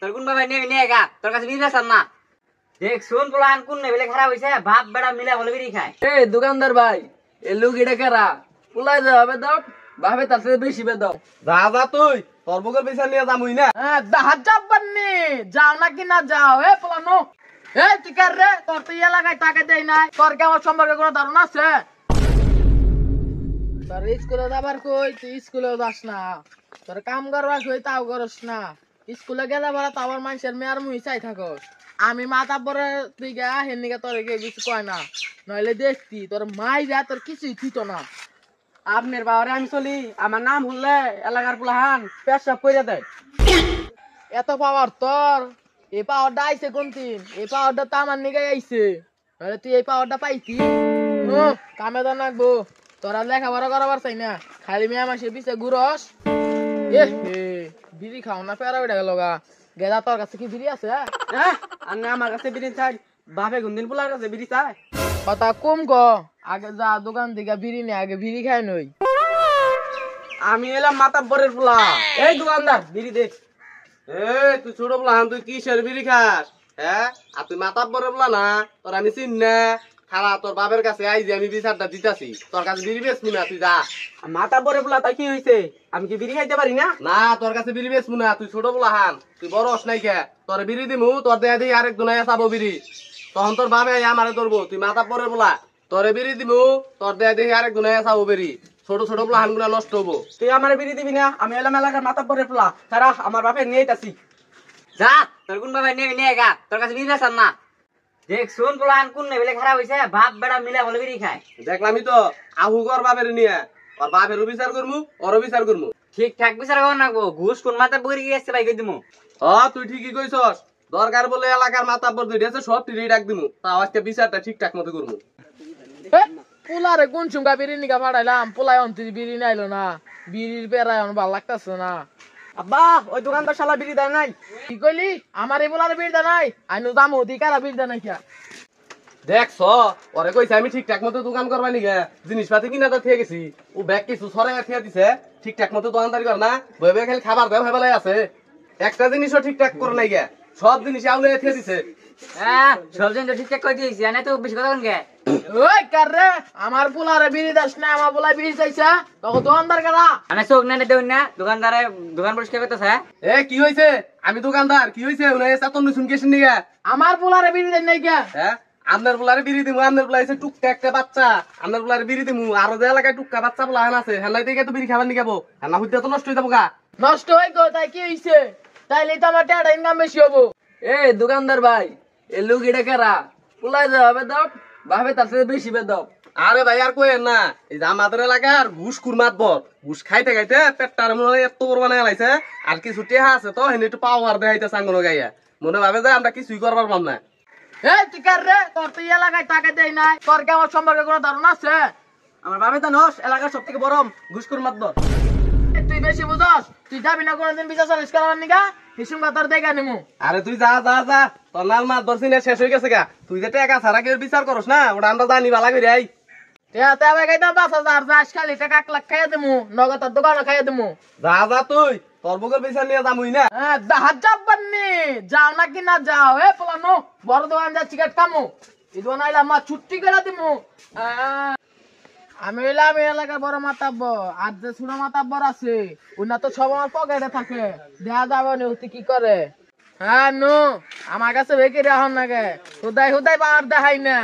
তোর কোন বাবা নিয়ে গা তোর কাছে বিড়ি বেচার না দেখ শুন পোলাহান কোন নেবেলে খারাপ হইছে বাপ বেড়া মিলে বলে বিড়ি খায়। এই দোকানদার ভাই এই লোক এটা কারা পোলাই যাবে দাও ভাবে তার সাথে বেশি বে দাও। যা তুই তোর বগল বিচার নিয়ে যামুই না। হাত যাবনি যাও নাকি না যাও এ পোলানো এ টিকার রে তোর তো এলাকায় টাকা দেয় নাই তোর কি আমার সম্পর্কে কোনো ধারণা আছে? তোর স্কুলে যাবার কই তুই স্কুলে যাস না, তোর কাম করবার কই তাও করস না, স্কুলে গেলে বলা তো আমার মানুষের মেয়ার মুই চাই থাকস। আমি মাথা পরে তুই গা হেনিকে তোর কিছু কয় না, নইলে দেখতি তোর মাই যা তোর কিছুই থিত না। আপনার বাবারে আমি চলি আমার নাম শুনলে এলাকার পোলাহান পেশাব করে দেয়। এত পাওয়ার তোর এই পাওয়ারটা আইছে কোন দিন? এই পাওয়ারটা তো আমার নিগাই আইছে, নইলে তুই এই পাওয়ারটা পাইতি কামে তো নাকবো। তোরা লেখাপড়া করাবার চাই না, খালি মেয়ে মাসে পিছে ঘুরস। এ বিড়ি খাও না পেরা উঠে গেল গা। গেদা তোর কাছে কি বিড়ি আছে? আর না আমার কাছে বিড়ি চাই, বাপে কোনদিন পোলার কাছে বিড়ি চাই। কথা কম ক, আগে যা দোকান থেকে বিড়ি নে, আগে বিড়ি খাই নই। আমি এলাম মাতাব্বরের পোলা। এই দোকানদার বিড়ি দে। তুই ছোট পোলা তুই কিসের বিড়ি খাস? হ্যাঁ আর তুই মাতাব্বরের পোলা না, তোর আমি চিন না। খালা তোর বাপের কাছে আইজি আমি বিচারটা দিতাছি, তোর কাছে বিড়ি বেচবো না। তুই যা। মাতাব্বরের পোলা তাই কি হয়েছে? আমি কি বিড়ি খাইতে পারি না? না তোর কাছে বিড়ি বেচবো না, তুই ছোট পোলা হান, তুই বড় হস নাই কে। তোর বিড়ি দিমু, তোর দেয়া দিয়ে আরেক দুনায় চাবো বিড়ি, তখন তোর বাপে আমারে ধরবো। তুই মাতাব্বরের পোলা, তোরে বিড়ি দিমু, তোর দেয়া দিয়ে আরেক দুনায় চাবো বিড়ি। ছোট ছোট পোলা হান গুলা নষ্ট হবো। তুই আমার বিড়ি দিবি না? আমি এলাম এলাকার মাতাব্বরের পোলা, তারা আমার বাপে নিয়ে আসি। যা তোর কোন বাবা নিয়ে গা তোর কাছে বিড়ি বেচার না দেখ শুন পোলাহান কোন নেবেলে খারাপ হইছে বাপ বেড়া মিলে বলে বিড়ি খায়। দেখলামই তো আহুগর বাপের নিয়ে ওর বাপের বিচার করমু, ওর বিচার করমু। ঠিকঠাক বিচার কর নাকবো, ঘুষ কোন মাথা বগরি গিয়েছে ভাই কই দিমু। তুই ঠিকই কইছস, দরকার বলে এলাকার মাতাব্বর দুইটা আছে সব তুই ডাক দিমু, তাও আজকে বিচারটা ঠিকঠাক মতো করমু। পোলারে কোন চুমকা বিড়ি নিকা পাঠাইলাম, পোলায় অন্তরি বিড়ি নাইলো না, বিড়ির পেরায় ভাল লাগতেছে না। আব্বা ওই দোকানদার শালা বিড়ি দেয় নাই। কি কইলি? আমার এই পোলারে বিড়ি দেয় নাই? আইনু দামু দি কারা বিড়ি দেয় নাই কিয়া? দেখছ ওরে কইছে আমি ঠিকঠাক মতো দোকান করবা নিগে জিনিসপাতি কিনা তো থেকে গেছি, ও ব্যাগ কিছু সরে থিয়া দিছে। ঠিকঠাক মতো দোকানদারি কর না, বইবে খালি খাবার দেয় ভাই আছে, একটা জিনিসও ঠিকঠাক করে নাই গে, সব জিনিস আউলে থিয়া দিছে। সব জন তো ঠিকঠাক করে দিয়েছি এনে তো বেশি কথা গে। ওই কার রে আমার পোলারে বিড়ি দাস না, আমার পোলায় বিড়ি চাইছে তখন দোকানদার কারা? মানে চোখ না দেউন না দোকানদারে দোকান পরিষ্কার করতেছে। কি হইছে? আমি দোকানদার, কি হইছে? উনি চাতন শুন গেছেন নিগে আমার পোলারে বিড়ি দেন নাই কে? আপনার পোলারে বিড়ি দিমু, আপনার পোলা হইছে টুকটা একটা বাচ্চা, আপনার পোলারে বিড়ি দিমু। আরো যে এলাকায় টুকটা বাচ্চা পোলা হান আছে হেলাই থেকে তো বিড়ি খাবার নিগাবো, হেলা হইতে তো নষ্ট হয়ে যাবো গা। নষ্ট হয়ে গো তাই কি হইছে? তাইলে তো আমার টাকা ইনকাম বেশি হবো। এই দোকানদার ভাই এই লোক এটা কারা? পোলাই যাবে দাও ভাবে তার সাথে বেশি বে দাও। আরে ভাই আর কইেন না, এই যে আমাদের এলাকার ঘুষ কুরমাত বর, ঘুষ খাইতে খাইতে পেটটার মনে এত বড় বানায় লাইছে। আর কিছু টেহা আছে তো হেন একটু পাওয়ার দেখাইতে সাঙ্গনো গাইয়া, মনে ভাবে যে আমরা কিছুই করবার পাম না। তুই কার রে? তোর তো এলাকায় টাকা দেয় নাই, তোর কি আমার সম্পর্কে কোনো ধারণা আছে? আমার বাপে তো নস এলাকার সব থেকে বড় ঘুষ কুরমাত বর। তুই বেশি বুঝস, তুই যাবি না কোনোদিন বিচার সালিশ করার নিগা, হিসুম তোর দেখা নিমু। আরে তুই যা যা যা, তোর নাল মাত ধরছি না শেষ হয়ে গেছে গা। তুই যে টাকা ছাড়া কেউ বিচার করস না, ওটা আমরা জানি ভালো করে। আই টাকা 1 লাখ খাইয়া দিমু, নগদ তোর দোকানে খাইয়া দিমু। যা যা তুই তোর বুকের বিচার নিয়ে যামুই না। হাত যাবনি যাও নাকি না যাও এ পোলানো বড় দোকান যা চিকেট কামু এই দোকান আইলাম মা ছুটি করে দিমু। আমি এলাম এলাকার বড় মাতাব্বর, আর যে ছোট মাতাব্বর আছে ওনা তো সব আমার পকেটে থাকে, দেয়া যাবে না তুই কি করে। নো আমার কাছে বেঁকে রাখুন নাকি হুদাই হুদাই পাওয়ার দেখাই না।